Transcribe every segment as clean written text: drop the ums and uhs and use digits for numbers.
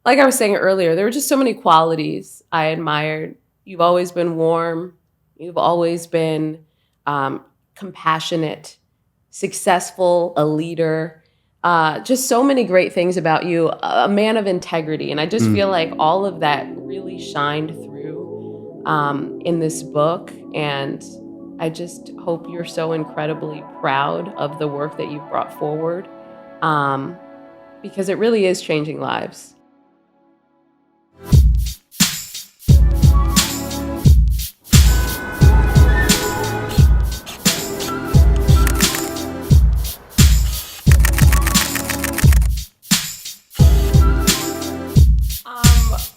like I was saying earlier, there were just so many qualities I admired. You've always been warm. You've always been compassionate, successful, a leader. Just so many great things about you, a man of integrity. And I just feel Mm. like all of that really shined through in this book. And I just hope you're so incredibly proud of the work that you've brought forward um, because it really is changing lives.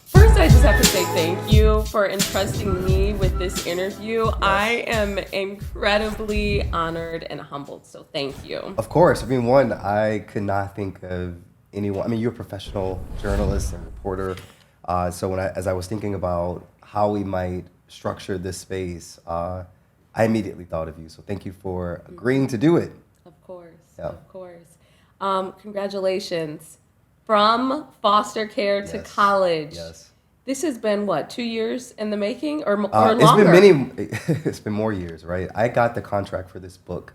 First, I just have to say thank you for entrusting me with this interview. I Yes. am incredibly honored and humbled, so thank you. Of course. I mean, one, I could not think of anyone. I mean, you're a professional journalist and reporter. So as I was thinking about how we might structure this space, I immediately thought of you. So thank you for agreeing to do it. Of course, Yeah. of course. Congratulations. From foster care to Yes. college. Yes. This has been what, 2 years in the making or It's been longer? many. It's been more years, right? I got the contract for this book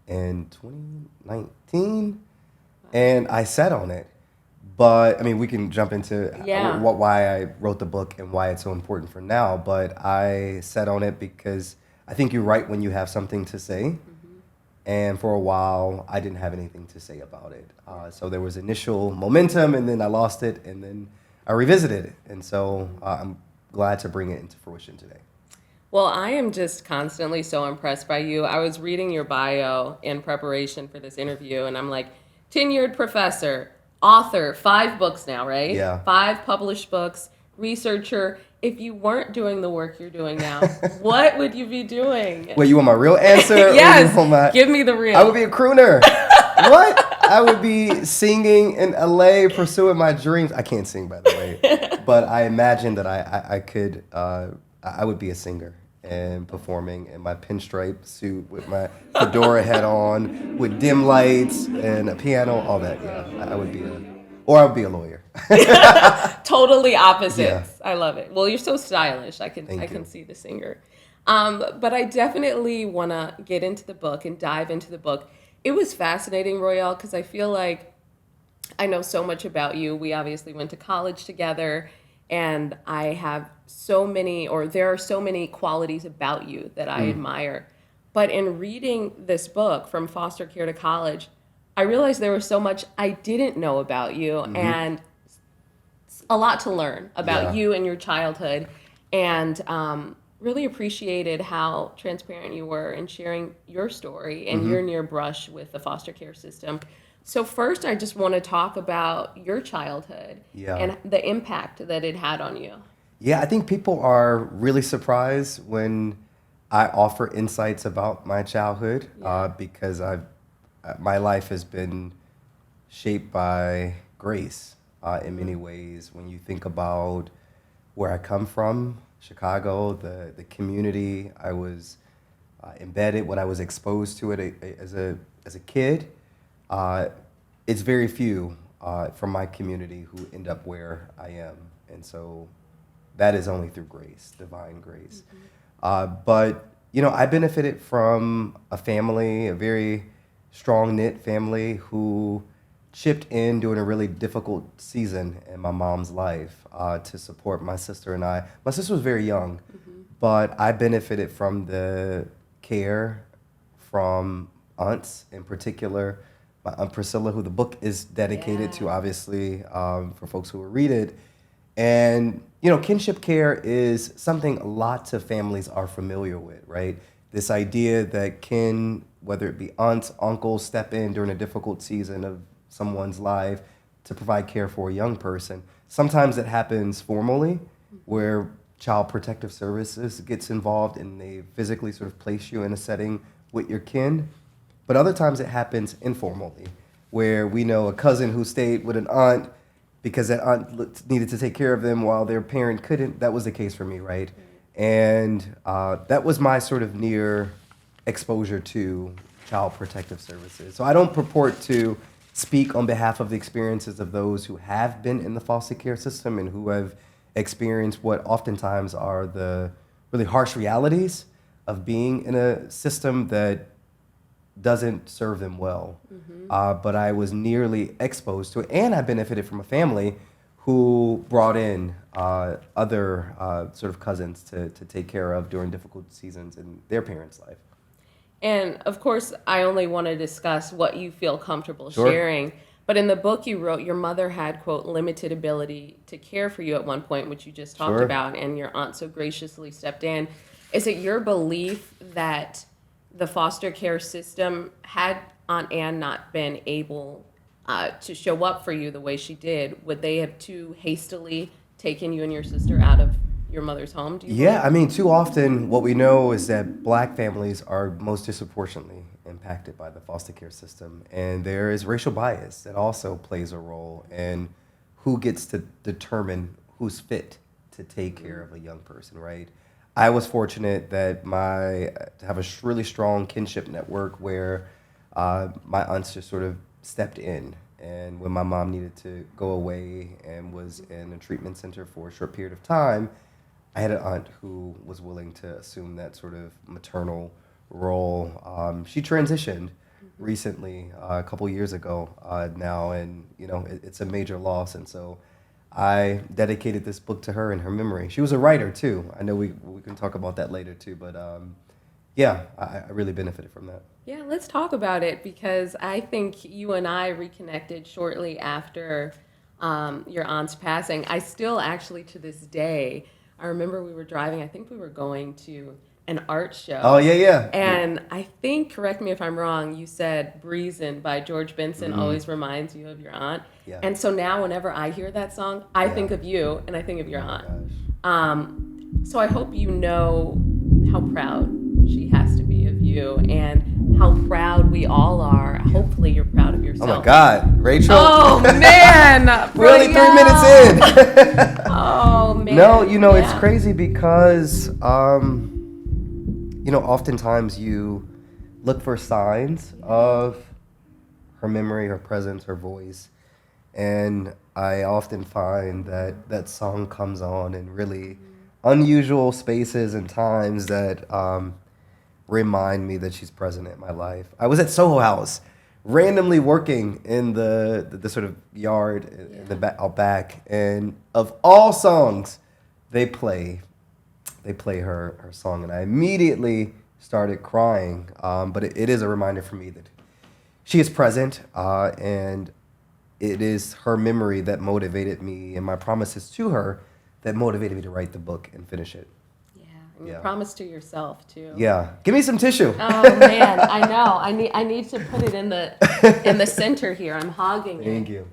in 2019, and I sat on it. But I mean, we can jump into Yeah. why I wrote the book and why it's so important for now. But I sat on it because I think you're right when you have something to say. Hmm. And for a while, I didn't have anything to say about it. So there was initial momentum, and then I lost it, and then I revisited it. And so I'm glad to bring it into fruition today. Well, I am just constantly so impressed by you. I was reading your bio in preparation for this interview, and I'm like, tenured professor, author, 5 books now, right? Yeah. 5 published books, researcher. If you weren't doing the work you're doing now, what would you be doing? Wait, you want my real answer, or you Yes, want my? give me the I would real. be a crooner. What? I would be singing in LA, pursuing my dreams. I can't sing, by the way, but I imagine that I could. I would be a singer and performing in my pinstripe suit with my fedora hat on, with dim lights and a piano, all that. Yeah, I would be a, or I would be a lawyer. Totally Yeah. opposites. I love it. Well, you're so stylish. I Thank can you. see the singer. But I definitely want to get into the book and dive into the book. It was fascinating, Royale, because I feel like I know so much about you. We obviously went to college together, and I have so many, or there are so many qualities about you that I Mm. admire. But in reading this book, From Foster Care to College, I realized there was so much I didn't know about you, Mm-hmm. and a lot to learn about Yeah. you and your childhood, and really appreciated how transparent you were in sharing your story and Mm-hmm. your near brush with the foster care system. So first, I just want to talk about your childhood Yeah. and the impact that it had on you. Yeah, I think people are really surprised when I offer insights about my childhood Yeah. because my life has been shaped by grace in many Mm-hmm. ways. When you think about where I come from, Chicago, the community I was embedded, when I was exposed to it as a kid, uh, it's very few from my community who end up where I am, and so that is only through grace, divine grace. But I benefited from a family, a very strong knit family who chipped in during a really difficult season in my mom's life to support my sister and I. My sister was very young, Mm-hmm. but I benefited from the care from aunts in particular. My aunt Priscilla, who the book is dedicated Yeah. to, obviously, for folks who will read it. And kinship care is something lots of families are familiar with, right? This idea that kin, whether it be aunts, uncles, step in during a difficult season of someone's life to provide care for a young person. Sometimes it happens formally, Mm-hmm. where Child Protective Services gets involved and they physically sort of place you in a setting with your kin. But other times it happens informally, where we know a cousin who stayed with an aunt because that aunt needed to take care of them while their parent couldn't. That was the case for me, right? Right. And that was my sort of near exposure to Child Protective Services. So I don't purport to speak on behalf of the experiences of those who have been in the foster care system and who have experienced what oftentimes are the really harsh realities of being in a system that doesn't serve them well. But I was nearly exposed to it, and I benefited from a family who brought in other sort of cousins to take care of during difficult seasons in their parents' life. And of course, I only want to discuss what you feel comfortable Sure. sharing. But in the book you wrote, your mother had, quote, limited ability to care for you at one point, which you just talked Sure. about, and your aunt so graciously stepped in. Is it your belief that the foster care system, had Aunt Anne not been able to show up for you the way she did, would they have too hastily taken you and your sister out of your mother's home? Do you Yeah, believe? I mean, too often what we know is that black families are most disproportionately impacted by the foster care system. And there is racial bias that also plays a role in who gets to determine who's fit to take care of a young person, right? I was fortunate that to have a really strong kinship network where my aunts just sort of stepped in. And when my mom needed to go away and was in a treatment center for a short period of time, I had an aunt who was willing to assume that sort of maternal role. She transitioned recently, a couple years ago now, and it's a major loss. And so I dedicated this book to her in her memory. She was a writer too. I know we can talk about that later too, but yeah, I really benefited from that. Yeah, let's talk about it, because I think you and I reconnected shortly after your aunt's passing. I still actually, to this day, I remember we were driving, I think we were going to an art show. Oh yeah, yeah. And I think, correct me if I'm wrong, you said Breezin' by George Benson always reminds you of your aunt. Yeah. And so now whenever I hear that song, I Yeah. think of you and I think of your Oh my aunt. gosh. So I hope you know how proud she has to be of you, and how proud we all are. Hopefully you're proud of Oh yourself. my God, Rachel. Oh man! We're only 3 minutes in. Oh man! No, it's Yeah. crazy because oftentimes you look for signs of her memory, her presence, her voice, and I often find that that song comes on in really unusual spaces and times that remind me that she's present in my life. I was at Soho House, randomly working in the sort of yard in the out back, and of all songs, they play her song, and I immediately started crying. But it is a reminder for me that she is present, and it is her memory that motivated me, and my promises to her that motivated me to write the book and finish it. Yeah, and you Yeah. promise to yourself too. Yeah, give me some tissue. Oh man, I know. I need to put it in the center here. I'm hogging it. Thank you.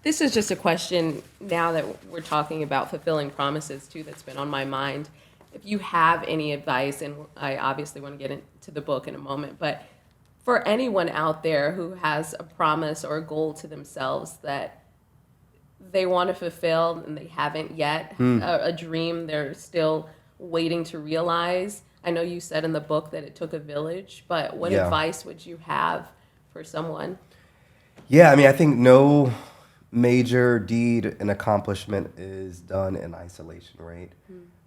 This is just a question now that we're talking about fulfilling promises too, that's been on my mind. If you have any advice, and I obviously want to get into the book in a moment, but for anyone out there who has a promise or a goal to themselves that they want to fulfill and they haven't yet, a dream they're still waiting to realize. I know you said in the book that it took a village, but what Yeah. advice would you have for someone? Yeah, I mean, I think no major deed and accomplishment is done in isolation, right?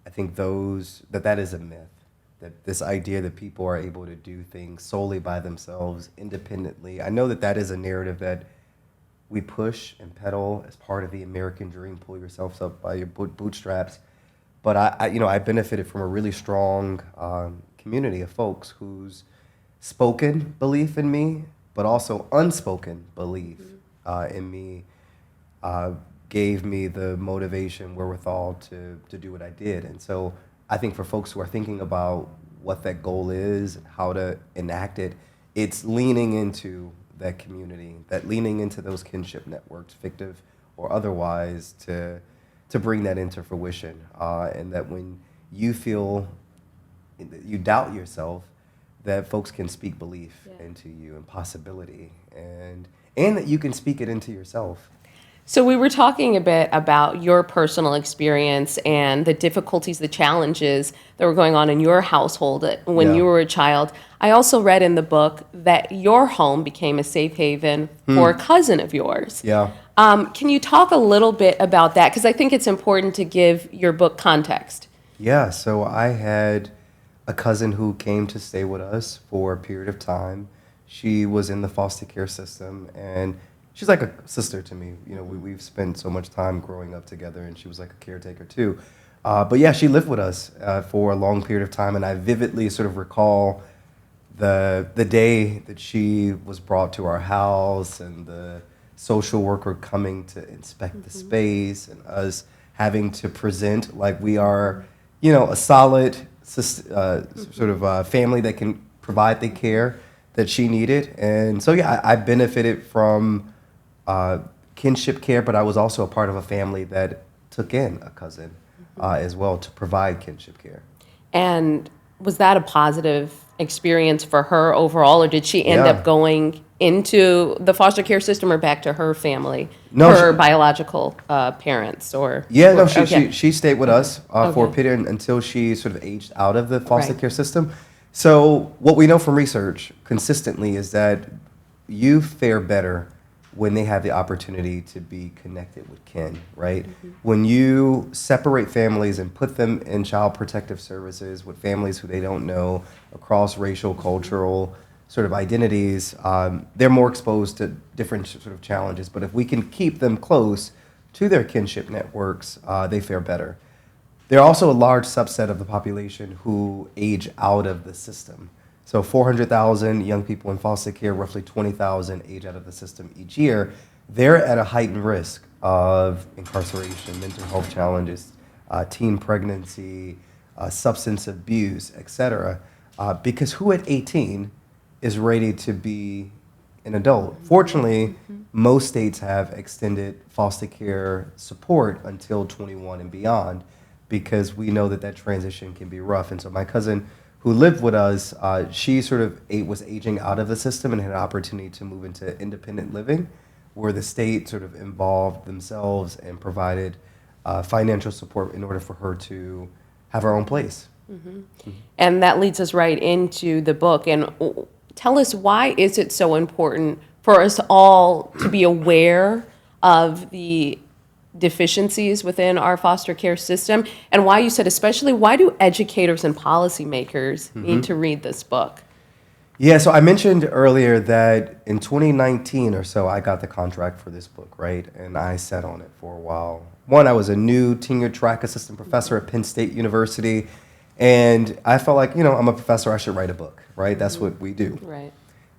I think that is a myth. That this idea that people are able to do things solely by themselves, independently. I know that is a narrative that we push and peddle as part of the American dream. Pull yourself up by your bootstraps. But I benefited from a really strong community of folks whose spoken belief in me, but also unspoken belief in me, gave me the motivation, wherewithal to do what I did. And so I think for folks who are thinking about what that goal is and how to enact it, it's leaning into that community, that leaning into those kinship networks, fictive or otherwise, to bring that into fruition. And that when you feel you doubt yourself, that folks can speak belief into you and possibility, and that you can speak it into yourself. So we were talking a bit about your personal experience and the difficulties, the challenges that were going on in your household when Yeah. you were a child. I also read in the book that your home became a safe haven for a cousin of yours. Yeah. Can you talk a little bit about that? Because I think it's important to give your book context. Yeah. So I had a cousin who came to stay with us for a period of time. She was in the foster care system, and she's like a sister to me. You know, we've spent so much time growing up together, and she was like a caretaker too. But yeah, she lived with us for a long period of time, and I vividly sort of recall the day that she was brought to our house and the social worker coming to inspect the space and us having to present like we are, you know, a solid sort of family that can provide the care that she needed. And so, yeah, I benefited from kinship care, but I was also a part of a family that took in a cousin as well to provide kinship care. And was that a positive experience for her overall, or did she end Yeah. up going into the foster care system or back to her family, No, her she- biological parents? Or Yeah, no, okay. she stayed with us for a Okay. period until she sort of aged out of the foster Right. care system. So what we know from research consistently is that youth fare better when they have the opportunity to be connected with kin, right? When you separate families and put them in child protective services with families who they don't know across racial, cultural sort of identities, they're more exposed to different sort of challenges. But if we can keep them close to their kinship networks, they fare better. There are also a large subset of the population who age out of the system. So 400,000 young people in foster care, roughly 20,000 age out of the system each year. They're at a heightened risk of incarceration, mental health challenges, teen pregnancy, substance abuse, etc. Because who at 18 is ready to be an adult? Fortunately, most states have extended foster care support until 21 and beyond, because we know that that transition can be rough. And so my cousin who lived with us, she sort of was aging out of the system and had an opportunity to move into independent living, where the state sort of involved themselves and provided financial support in order for her to have her own place. And that leads us right into the book. And tell us, why is it so important for us all to be aware of the deficiencies within our foster care system, and why you said especially, why do educators and policymakers need to read this book? Yeah, so I mentioned earlier that in 2019 or so, I got the contract for this book, right? And I sat on it for a while. One, I was a new tenure track assistant professor at Penn State University, and I felt like, you know, I'm a professor, I should write a book, right? That's what we do. Right.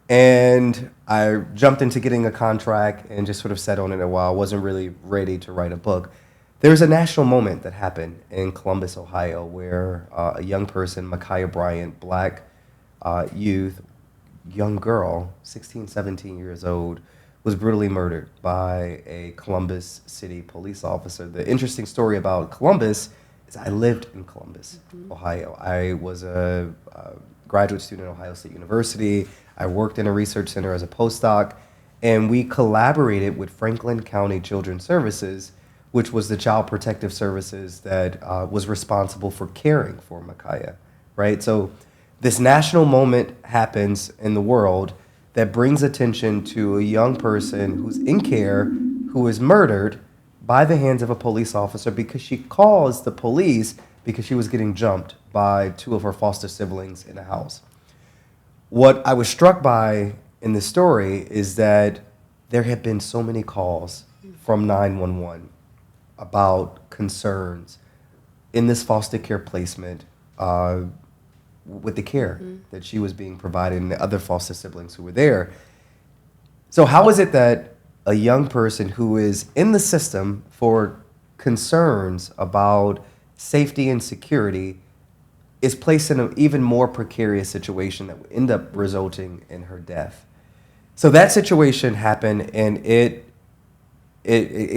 And I jumped into getting a contract and just sort of sat on it a while. Wasn't really ready to write a book. There was a national moment that happened in Columbus, Ohio, where a young person, Micaiah Bryant, black youth, young girl, 16, 17 years old, was brutally murdered by a Columbus City police officer. The interesting story about Columbus is I lived in Columbus, Ohio. I was a graduate student at Ohio State University. I worked in a research center as a postdoc, and we collaborated with Franklin County Children's Services, which was the child protective services that was responsible for caring for Micaiah, right? So this national moment happens in the world that brings attention to a young person who's in care, who is murdered by the hands of a police officer because she calls the police because she was getting jumped by two of her foster siblings in a house. What I was struck by in this story is that there have been so many calls from 911 about concerns in this foster care placement with the care that she was being provided and the other foster siblings who were there. So how is it that a young person who is in the system for concerns about safety and security is placed in an even more precarious situation that would end up resulting in her death? So that situation happened, and it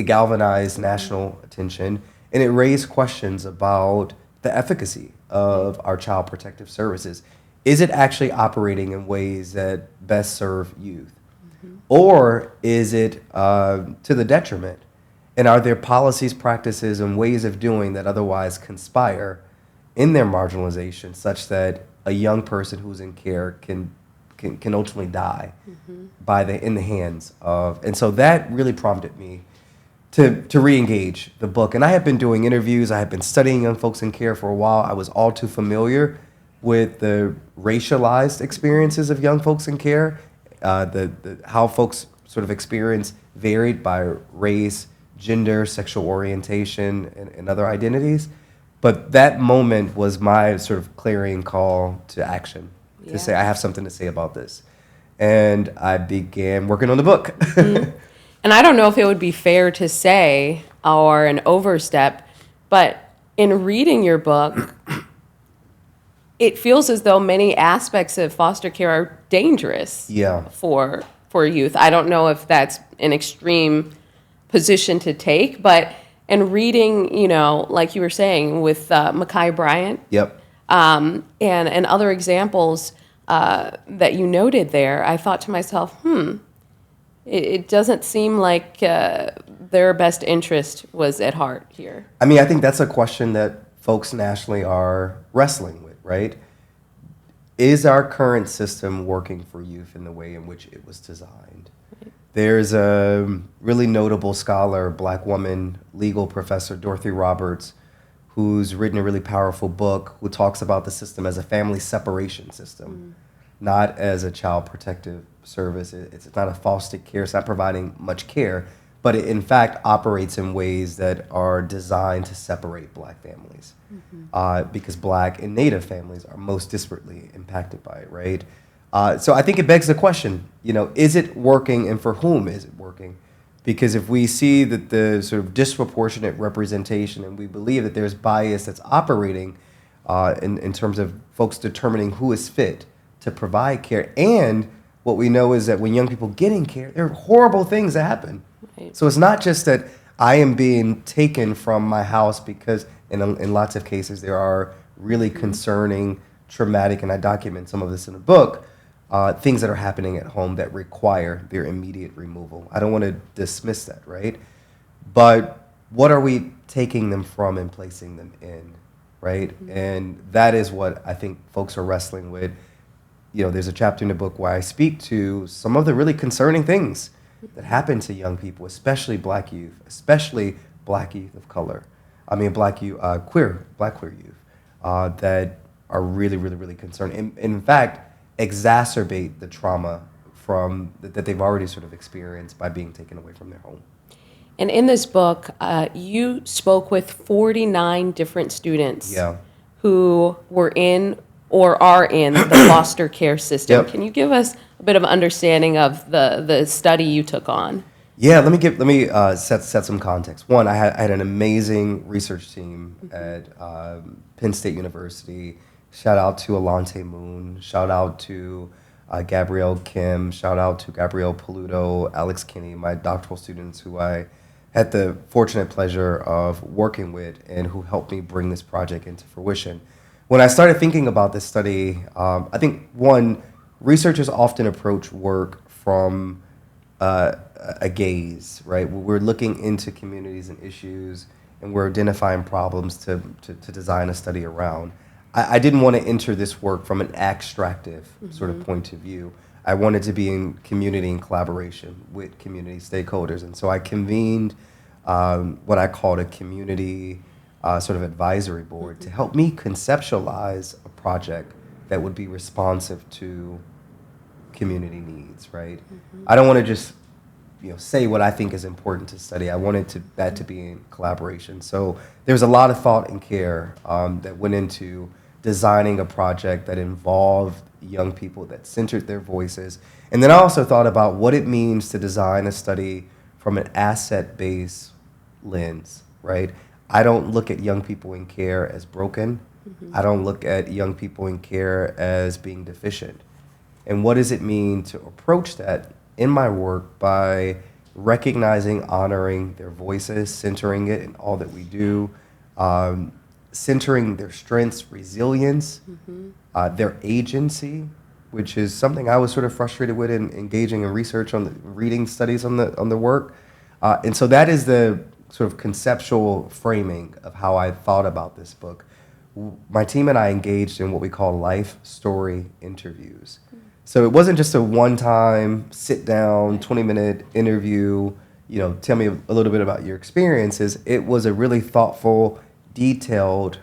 galvanized national attention, and it raised questions about the efficacy of our child protective services. Is it actually operating in ways that best serve youth? Or is it to the detriment And are there policies, practices, and ways of doing that otherwise conspire in their marginalization such that a young person who's in care can ultimately die in the hands of, and so that really prompted me to re-engage the book. And I have been doing interviews, I have been studying young folks in care for a while. I was all too familiar with the racialized experiences of young folks in care, the how folks sort of experience varied by race, gender, sexual orientation, and other identities. But that moment was my sort of clarion call to action, to say, I have something to say about this. And I began working on the book. And I don't know if it would be fair to say, or an overstep, but in reading your book, it feels as though many aspects of foster care are dangerous Yeah. for youth. I don't know if that's an extreme position to take, but in reading, like you were saying with Ma'Khia Bryant, Yep. and other examples that you noted there, I thought to myself, it doesn't seem like their best interest was at heart here. I mean, I think that's a question that folks nationally are wrestling with, right? Is our current system working for youth in the way in which it was designed? There's a really notable scholar, black woman, legal professor, Dorothy Roberts, who's written a really powerful book who talks about the system as a family separation system, not as a child protective service. It's not a foster care. It's not providing much care, but it in fact operates in ways that are designed to separate black families, because black and native families are most disparately impacted by it, right? So I think it begs the question, is it working, and for whom is it working? Because if we see that the sort of disproportionate representation, and we believe that there's bias that's operating in terms of folks determining who is fit to provide care, and what we know is that when young people get in care, there are horrible things that happen. Right. So it's not just that I am being taken from my house, because in lots of cases there are really concerning, traumatic, and I document some of this in the book, things that are happening at home that require their immediate removal. I don't want to dismiss that, right? But what are we taking them from and placing them in, right? And that is what I think folks are wrestling with. There's a chapter in the book where I speak to some of the really concerning things that happen to young people, especially black youth of color. I mean, black queer youth that are really, really, really concerned. And in fact, exacerbate the trauma that they've already sort of experienced by being taken away from their home. And in this book, you spoke with 49 different students who were in or are in the foster care system. Yep. Can you give us a bit of understanding of the study you took on? Yeah, let me set some context. One, I had an amazing research team at Penn State University. Shout out to Alante Moon. Shout out to Gabrielle Kim. Shout out to Gabrielle Paluto, Alex Kinney, my doctoral students who I had the fortunate pleasure of working with and who helped me bring this project into fruition. When I started thinking about this study, I think, one, researchers often approach work from a gaze, right? We're looking into communities and issues, and we're identifying problems to design a study around. I didn't want to enter this work from an extractive sort of point of view. I wanted to be in community and collaboration with community stakeholders. And so I convened what I called a community sort of advisory board to help me conceptualize a project that would be responsive to community needs, right? I don't want to just say what I think is important to study. I wanted that to be in collaboration. So there's a lot of thought and care that went into designing a project that involved young people, that centered their voices. And then I also thought about what it means to design a study from an asset-based lens, right? I don't look at young people in care as broken. I don't look at young people in care as being deficient. And what does it mean to approach that in my work by recognizing, honoring their voices, centering it in all that we do, centering their strengths, resilience, their agency, which is something I was sort of frustrated with in engaging in research on reading studies on the work. And so that is the sort of conceptual framing of how I thought about this book, my team and I engaged in what we call life story interviews. So it wasn't just a one-time sit down, 20-minute interview, tell me a little bit about your experiences. It was a really thoughtful, detailed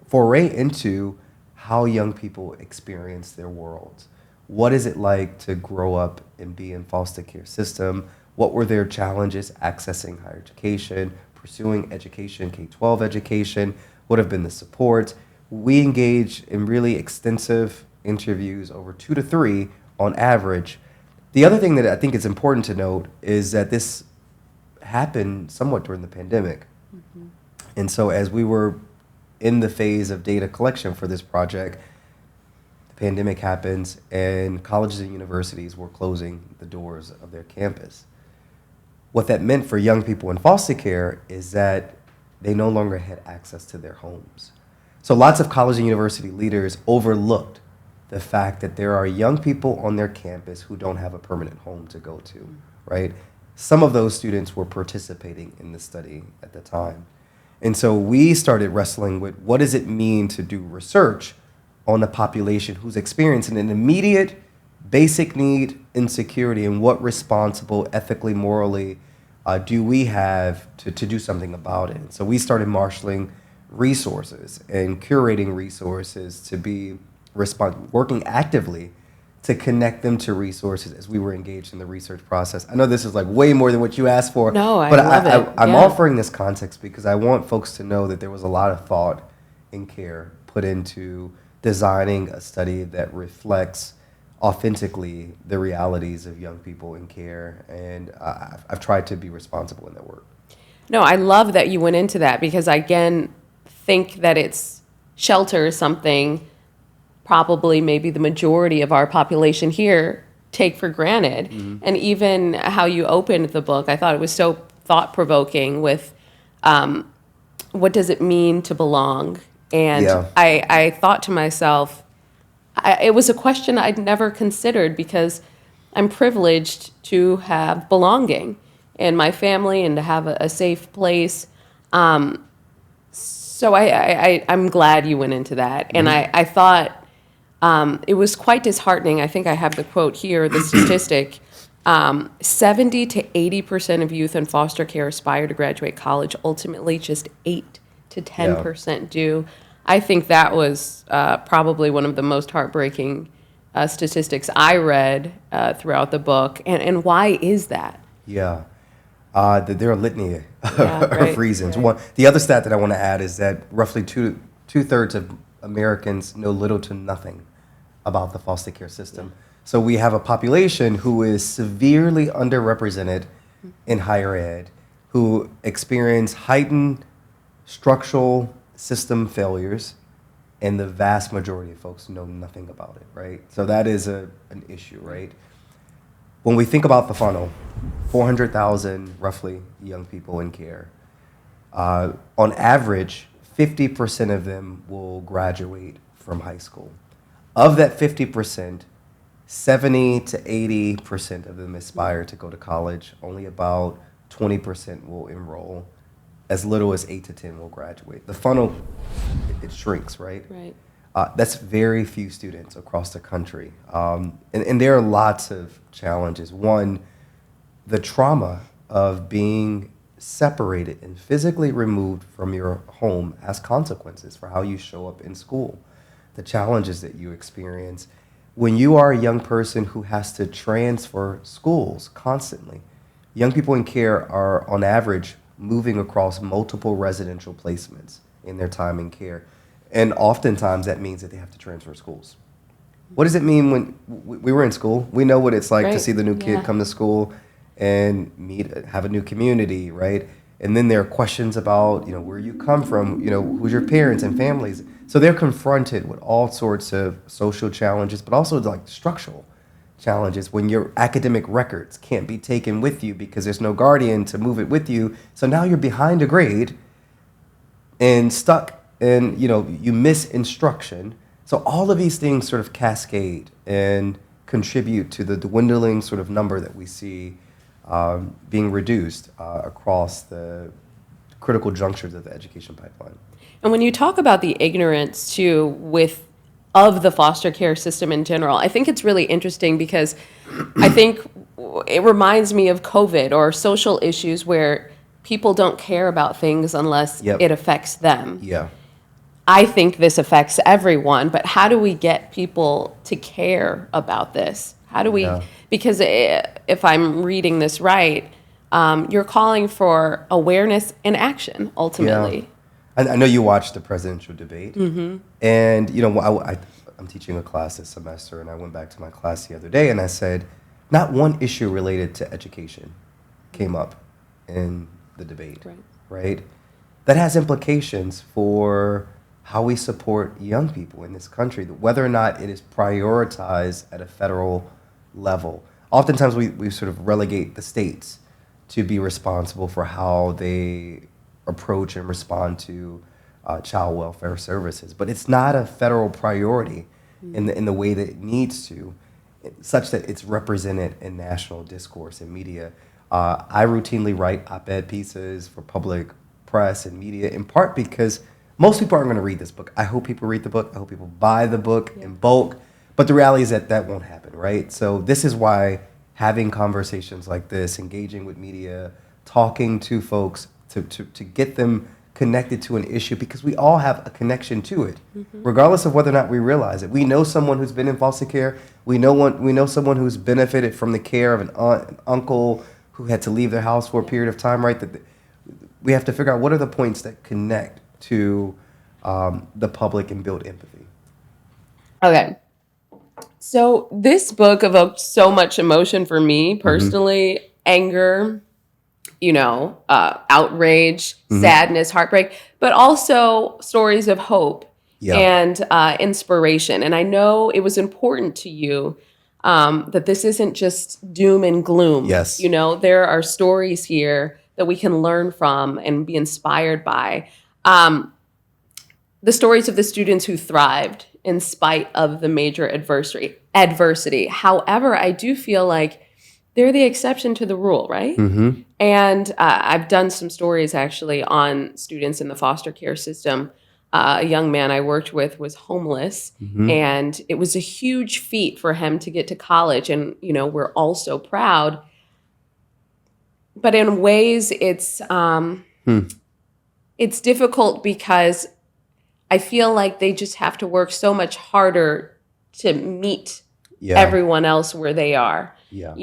foray into how young people experience their worlds. What is it like to grow up and be in foster care system? What were their challenges accessing higher education, pursuing education, K-12 education? What have been the supports? We engage in really extensive interviews, over 2 to 3 on average. The other thing that I think is important to note is that this happened somewhat during the pandemic. Mm-hmm. And so as we were in the phase of data collection for this project, the pandemic happens and colleges and universities were closing the doors of their campus. What that meant for young people in foster care is that they no longer had access to their homes. So lots of college and university leaders overlooked the fact that there are young people on their campus who don't have a permanent home to go to, right? Some of those students were participating in the study at the time. And so we started wrestling with what does it mean to do research on a population who's experiencing an immediate basic need insecurity, and what responsible, ethically, morally do we have to do something about it. And so we started marshaling resources and curating resources to be working actively to connect them to resources as we were engaged in the research process. I know this is like way more than what you asked for. No, I but love it. I'm Yeah. offering this context because I want folks to know that there was a lot of thought and care put into designing a study that reflects authentically the realities of young people in care. And I've tried to be responsible in that work. No, I love that you went into that because I, again, think that it's shelter is something probably maybe the majority of our population here take for granted. Mm-hmm. And even how you opened the book, I thought it was so thought-provoking with what does it mean to belong? And yeah. I thought to myself, it was a question I'd never considered because I'm privileged to have belonging in my family and to have a safe place. So I'm glad you went into that. Mm-hmm. And I thought it was quite disheartening. I think I have the quote here, the statistic. 70 to 80% of youth in foster care aspire to graduate college. Ultimately, just 8 to 10% do. I think that was probably one of the most heartbreaking statistics I read throughout the book. And why is that? Yeah. There are a litany of reasons. Right. One, the other stat that I want to add is that roughly two-thirds of Americans know little to nothing about the foster care system. Yeah. So we have a population who is severely underrepresented in higher ed, who experience heightened structural system failures, and the vast majority of folks know nothing about it, right? So that is an issue, right? When we think about the funnel, 400,000 roughly young people in care. On average, 50% of them will graduate from high school. Of that 50%, 70 to 80% of them aspire to go to college. Only about 20% will enroll. As little as 8 to 10 will graduate. The funnel, it shrinks, right? Right. That's very few students across the country. And there are lots of challenges. One, the trauma of being separated and physically removed from your home has consequences for how you show up in school. The challenges that you experience. When you are a young person who has to transfer schools constantly, young people in care are, on average, moving across multiple residential placements in their time in care. And oftentimes that means that they have to transfer schools. What does it mean when we were in school? We know what it's like to see the new kid come to school and have a new community, right? And then there are questions about, where you come from, who's your parents and families. So they're confronted with all sorts of social challenges, but also like structural challenges when your academic records can't be taken with you because there's no guardian to move it with you. So now you're behind a grade and stuck and, you miss instruction. So all of these things sort of cascade and contribute to the dwindling sort of number that we see being reduced across the critical junctures of the education pipeline. And when you talk about the ignorance too with of the foster care system in general, I think it's really interesting because I think it reminds me of COVID or social issues where people don't care about things unless Yep. it affects them. Yeah. I think this affects everyone, but how do we get people to care about this? How do we, Yeah. because if I'm reading this right, you're calling for awareness and action ultimately. I know you watched the presidential debate, and I'm teaching a class this semester, and I went back to my class the other day, and I said, not one issue related to education came up in the debate, Right. right? That has implications for how we support young people in this country, whether or not it is prioritized at a federal level. Oftentimes, we sort of relegate the states to be responsible for how they approach and respond to child welfare services. But it's not a federal priority in the way that it needs to, such that it's represented in national discourse and media. I routinely write op-ed pieces for public press and media, in part because most people aren't going to read this book. I hope people read the book. I hope people buy the book in bulk. But the reality is that that won't happen, right? So this is why having conversations like this, engaging with media, talking to folks to get them connected to an issue, because we all have a connection to it, regardless of whether or not we realize it. We know someone who's been in foster care. We know someone who's benefited from the care of an aunt, an uncle who had to leave their house for a period of time, right? That we have to figure out what are the points that connect to the public and build empathy. Okay. So this book evoked so much emotion for me personally, anger, outrage, sadness, heartbreak, but also stories of hope Yeah. and inspiration. And I know it was important to you that this isn't just doom and gloom. Yes. There are stories here that we can learn from and be inspired by. The stories of the students who thrived in spite of the major adversity. However, I do feel like they're the exception to the rule, right? And I've done some stories actually on students in the foster care system. A young man I worked with was homeless, and it was a huge feat for him to get to college. And, we're all so proud. But in ways, it's difficult because I feel like they just have to work so much harder to meet everyone else where they are. Yeah.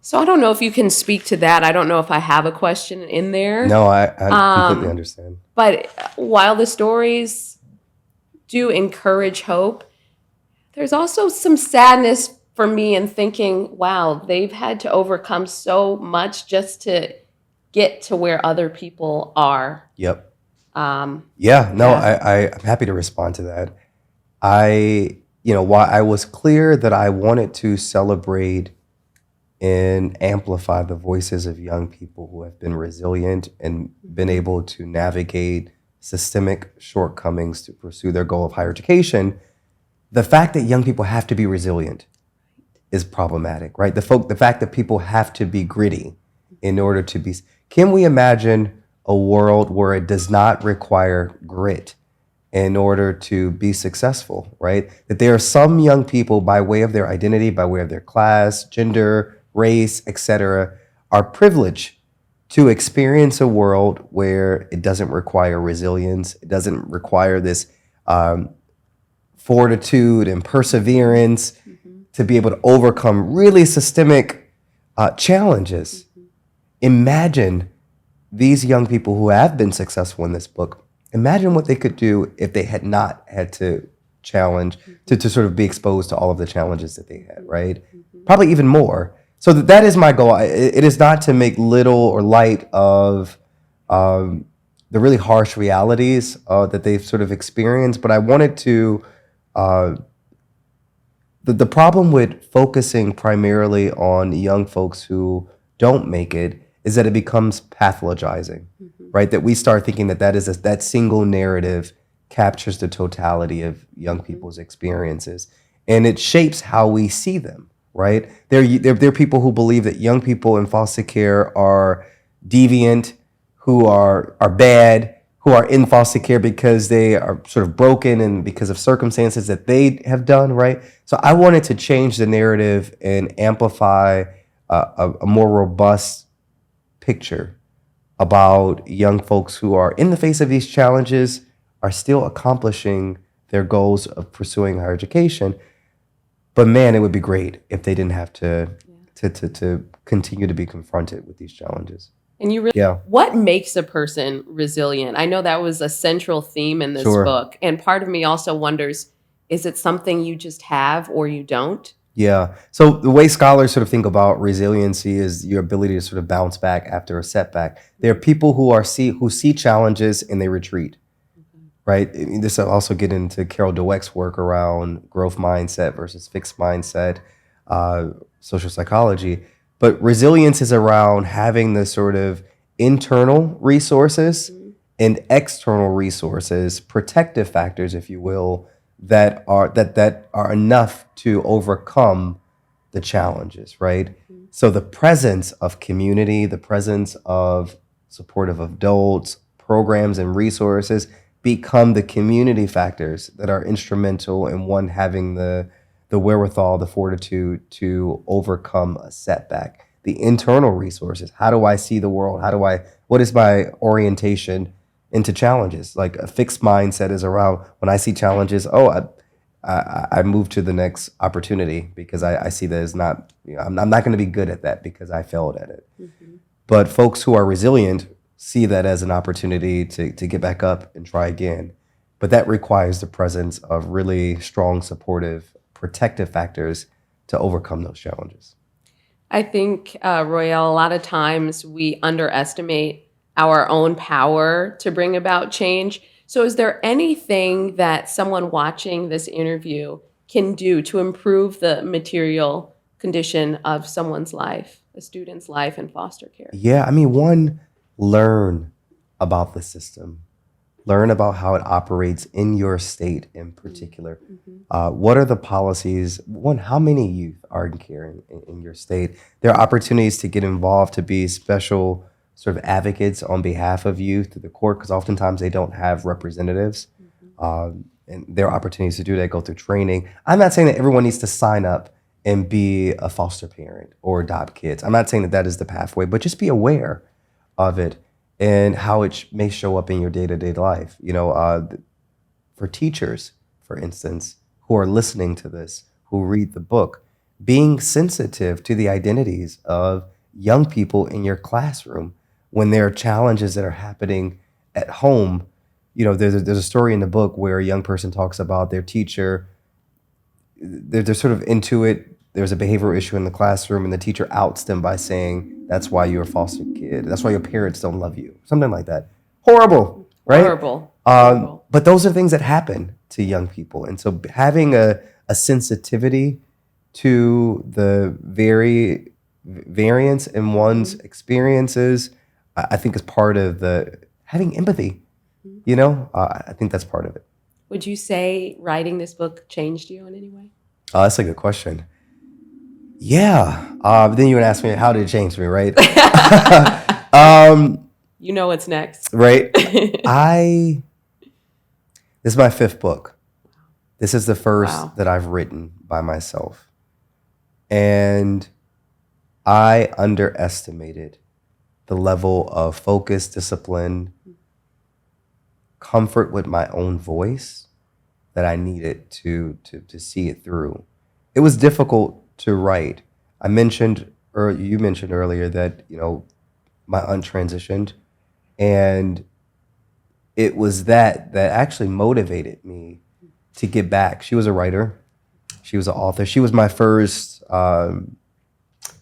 So I don't know if you can speak to that. I don't know if I have a question in there. No, I completely understand. But while the stories do encourage hope, there's also some sadness for me in thinking, wow, they've had to overcome so much just to get to where other people are. Yep. I'm happy to respond to that. While I was clear that I wanted to celebrate and amplify the voices of young people who have been resilient and been able to navigate systemic shortcomings to pursue their goal of higher education, the fact that young people have to be resilient is problematic, right? The fact that people have to be gritty in order to be. Can we imagine a world where it does not require grit in order to be successful, right? That there are some young people, by way of their identity, by way of their class, gender, race, etc., are privileged to experience a world where it doesn't require resilience, it doesn't require this fortitude and perseverance to be able to overcome really systemic challenges. Imagine these young people who have been successful in this book, imagine what they could do if they had not had to challenge, to sort of be exposed to all of the challenges that they had, right? Probably even more. So that is my goal. It is not to make little or light of the really harsh realities that they've sort of experienced, but I wanted to, the problem with focusing primarily on young folks who don't make it is that it becomes pathologizing, right? That we start thinking that single narrative captures the totality of young people's experiences, and it shapes how we see them, right? There are people who believe that young people in foster care are deviant, who are bad, who are in foster care because they are sort of broken and because of circumstances that they have done, right? So I wanted to change the narrative and amplify a more robust picture about young folks who are in the face of these challenges are still accomplishing their goals of pursuing higher education. But man, it would be great if they didn't have to continue to be confronted with these challenges. And you really, Yeah, what makes a person resilient? I know that was a central theme in this sure. book. And part of me also wonders, is it something you just have or you don't? Yeah. So the way scholars sort of think about resiliency is your ability to sort of bounce back after a setback. There are people who see challenges and they retreat, right? I mean, this will also get into Carol Dweck's work around growth mindset versus fixed mindset, social psychology. But resilience is around having the sort of internal resources and external resources, protective factors, if you will, that are enough to overcome the challenges, right? So the presence of community, the presence of supportive adults, programs and resources become the community factors that are instrumental in one having the wherewithal, the fortitude to overcome a setback. The internal resources, how do I see the world? What is my orientation into challenges? Like a fixed mindset is around when I see challenges, I move to the next opportunity because I see that as not, I'm not going to be good at that because I failed at it. But folks who are resilient see that as an opportunity to get back up and try again. But that requires the presence of really strong, supportive, protective factors to overcome those challenges. I think, Royale, a lot of times we underestimate our own power to bring about change. So is there anything that someone watching this interview can do to improve the material condition of someone's life, a student's life in foster care? Yeah, I mean, one, learn about the system. Learn about how it operates in your state in particular. What are the policies? One, how many youth are in care in your state? There are opportunities to get involved, to be special sort of advocates on behalf of youth to the court, because oftentimes they don't have representatives. And there are opportunities to do that, go through training. I'm not saying that everyone needs to sign up and be a foster parent or adopt kids. I'm not saying that that is the pathway, but just be aware of it and how it may show up in your day-to-day life. For teachers, for instance, who are listening to this, who read the book, being sensitive to the identities of young people in your classroom when there are challenges that are happening at home. There's a story in the book where a young person talks about their teacher. They're sort of into it. There's a behavioral issue in the classroom, and the teacher outs them by saying, "That's why you're a foster kid. That's why your parents don't love you." Something like that. Horrible, right? Horrible. But those are things that happen to young people. And so having a sensitivity to the variance in one's experiences, I think is part of the having empathy. I think that's part of it. Would you say writing this book changed you in any way? That's a good question. Yeah. But then you would ask me, how did it change me, right? You know what's next. Right. This is my 5th book. This is the first that I've written by myself. And I underestimated the level of focus, discipline, comfort with my own voice that I needed to see it through. It was difficult to write. You mentioned earlier that, my aunt transitioned, and it was that actually motivated me to get back. She was a writer. She was an author. She was my first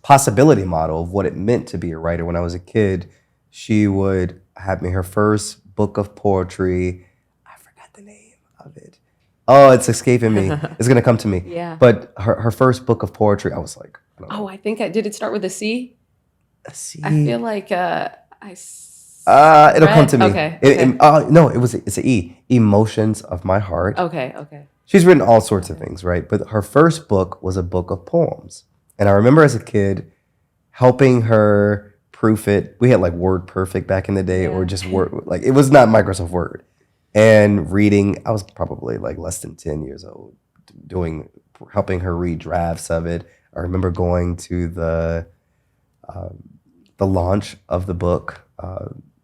possibility model of what it meant to be a writer. When I was a kid, she would have me her first book of poetry. I forgot the name of it. Oh, it's escaping me. It's going to come to me. Yeah. But her first book of poetry, I was like, I don't know. I think did it start with a C? A C. I feel like it'll come to me. Okay. No, it's an E. Emotions of My Heart. Okay. She's written all sorts of things, right? But her first book was a book of poems. And I remember as a kid helping her proof it. We had like Word Perfect back in the day, or just Word, like it was not Microsoft Word. And reading, I was probably like less than 10 years old, helping her read drafts of it. I remember going to the launch of the book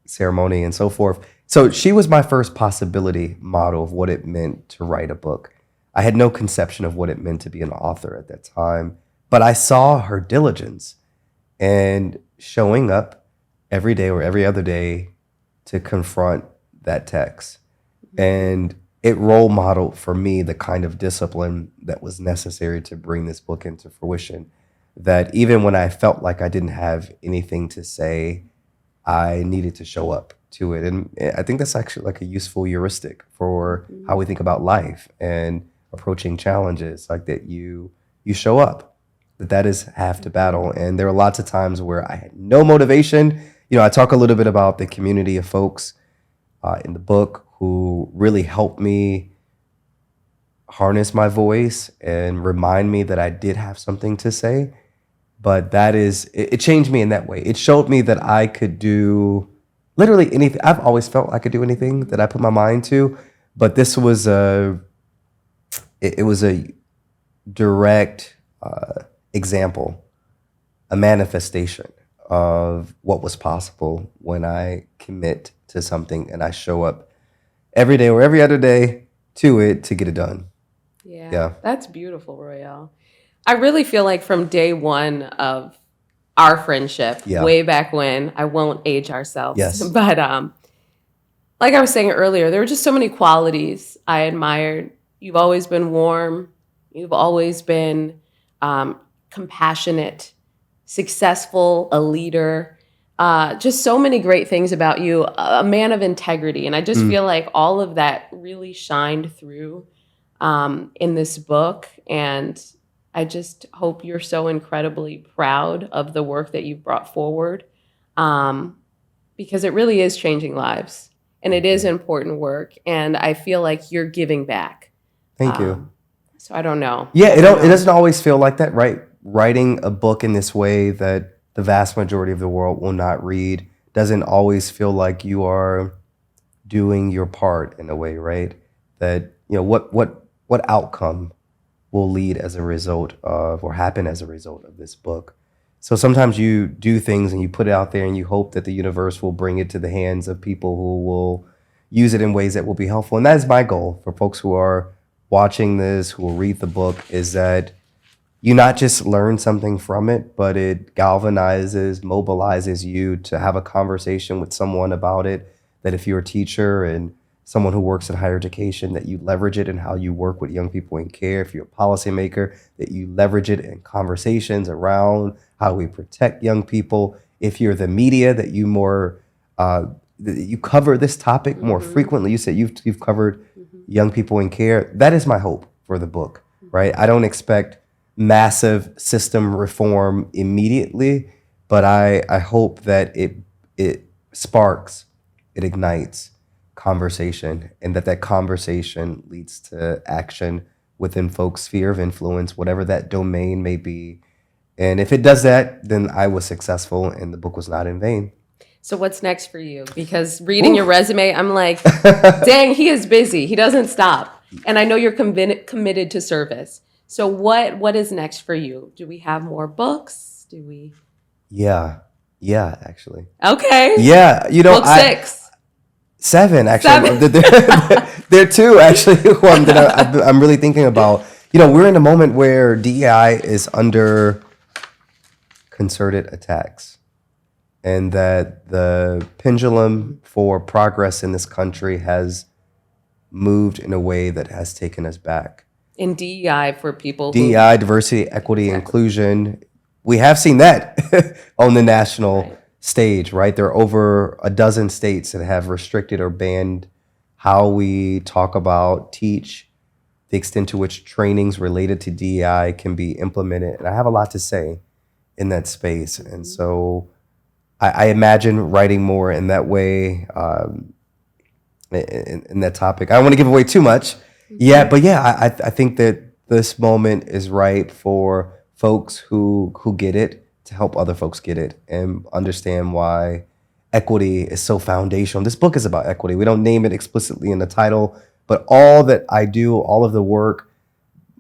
ceremony and so forth. So she was my first possibility model of what it meant to write a book. I had no conception of what it meant to be an author at that time, but I saw her diligence and showing up every day or every other day to confront that text. And it role modeled for me the kind of discipline that was necessary to bring this book into fruition. That even when I felt like I didn't have anything to say, I needed to show up to it. And I think that's actually like a useful heuristic for how we think about life and approaching challenges, like that you show up, that is half the battle. And there are lots of times where I had no motivation. I talk a little bit about the community of folks in the book who really helped me harness my voice and remind me that I did have something to say. But it changed me in that way. It showed me that I could do literally anything. I've always felt I could do anything that I put my mind to, but this was it was a direct example, a manifestation of what was possible when I commit to something and I show up every day or every other day to it to get it done. Yeah. That's beautiful, Royel. I really feel like from day one of our friendship, way back when, I won't age ourselves, but like I was saying earlier, there were just so many qualities I admired. You've always been warm. You've always been compassionate, successful, a leader. Just so many great things about you, a man of integrity. And I just feel like all of that really shined through in this book. And I just hope you're so incredibly proud of the work that you've brought forward, because it really is changing lives and it is important work. And I feel like you're giving back. Thank you. So I don't know. Yeah, it doesn't always feel like that, right? Writing a book in this way that the vast majority of the world will not read doesn't always feel like you are doing your part in a way, right? That, what outcome will lead as a result of, or happen as a result of this book. So sometimes you do things and you put it out there and you hope that the universe will bring it to the hands of people who will use it in ways that will be helpful. And that is my goal for folks who are watching this, who will read the book, is that you not just learn something from it, but it galvanizes, mobilizes you to have a conversation with someone about it. That if you're a teacher and someone who works in higher education, that you leverage it in how you work with young people in care. If you're a policymaker, that you leverage it in conversations around how we protect young people. If you're the media, that you you cover this topic more frequently. You said you've covered young people in care. That is my hope for the book, right? I don't expect massive system reform immediately, but I hope that it sparks, it ignites conversation, and that conversation leads to action within folks' sphere of influence, whatever that domain may be. And if it does that, then I was successful and the book was not in vain. So what's next for you? Because reading your resume, I'm like, dang, he is busy. He doesn't stop. And I know you're committed to service. So what is next for you? Do we have more books? Do we? Yeah, actually. Okay. Yeah, book 6. 7, actually. There are 2, actually, one that I'm really thinking about. We're in a moment where DEI is under concerted attacks, and that the pendulum for progress in this country has moved in a way that has taken us back. In DEI for people DEI, diversity, equity, inclusion. We have seen that on the national stage, right? There are over a dozen states that have restricted or banned how we talk about, teach, the extent to which trainings related to DEI can be implemented. And I have a lot to say in that space. And so I imagine writing more in that way, in that topic. I don't want to give away too much yet, but I think that this moment is right for folks who get it to help other folks get it and understand why equity is so foundational. This book is about equity. We don't name it explicitly in the title, but all that I do, all of the work,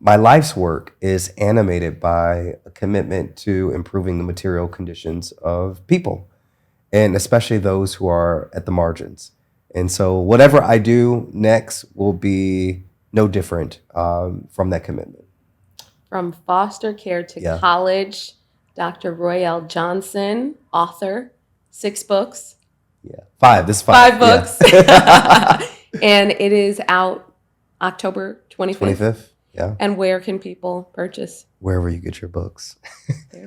my life's work is animated by a commitment to improving the material conditions of people, and especially those who are at the margins. And so whatever I do next will be no different from that commitment. From foster care to Yeah. college, Dr. Royel Johnson, author, 6 books. Yeah. 5. This is 5. 5 books. Yeah. And it is out October 25th. 25th. Yeah. And where can people purchase? Wherever you get your books.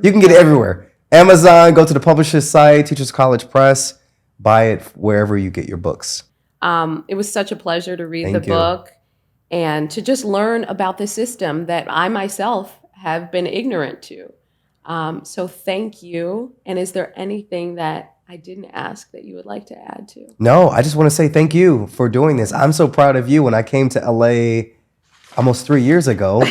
You can get it everywhere. Amazon, go to the publisher's site, Teachers College Press, buy it wherever you get your books. It was such a pleasure to read Thank the you. book and to just learn about the system that I myself have been ignorant to. So thank you. And is there anything that I didn't ask that you would like to add to? No, I just want to say thank you for doing this. I'm so proud of you. When I came to LA almost 3 years ago,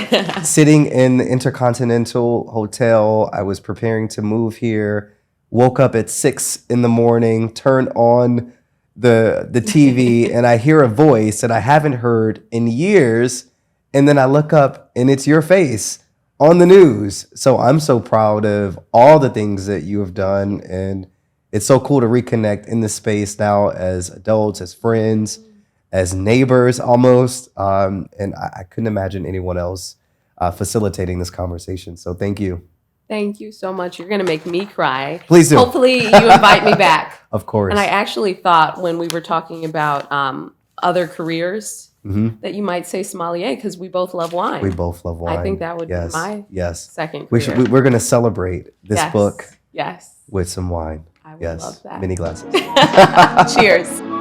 sitting in the Intercontinental Hotel, I was preparing to move here, woke up at 6 in the morning, turned on the TV, and I hear a voice that I haven't heard in years. And then I look up and it's your face on the news. So I'm so proud of all the things that you have done. And it's so cool to reconnect in this space now as adults, as friends, as neighbors almost. And I couldn't imagine anyone else facilitating this conversation. So thank you. Thank you so much. You're going to make me cry. Please do. Hopefully you invite me back. Of course. And I actually thought when we were talking about other careers that you might say sommelier because we both love wine. We both love wine. I think that would be my second We career. we're going to celebrate this book Yes. with some wine. I would love that. Mini glasses. Cheers.